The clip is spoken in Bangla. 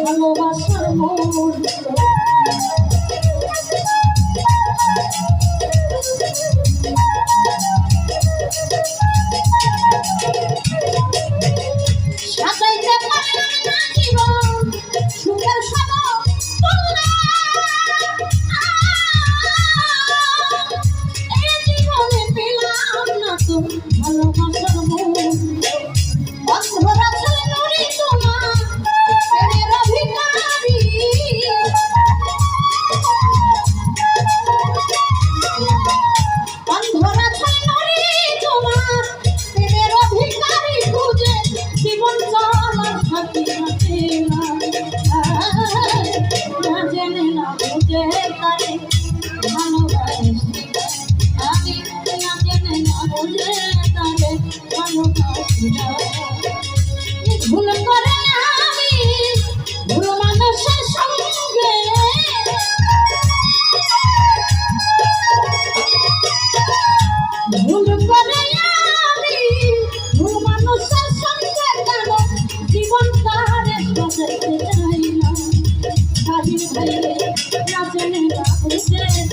ভালোবাসার মন সাজাইতে পারলাম না জীবন সুখের এই জীবনে পেলাম না তো ভালোবাসার মন অন্ধরা ছেলে নুরি তোমা প্রেমের অধিকারী অন্ধরা ছেলে নুরি তোমা প্রেমের অধিকারী খুঁজে জীবন চলার সাথী সাথে না জেনে না বুঝে তারে ভালোবাসি আমি না জেনে না বুঝে তারে ভালোবাসি ভুল করে আমি ভুল মানুষের সঙ্গে ভুল করে আমি ভুল মানুষের সঙ্গে কেন জীবন তারে সাজাইতে চাই না ভাই না জেনে না বুঝে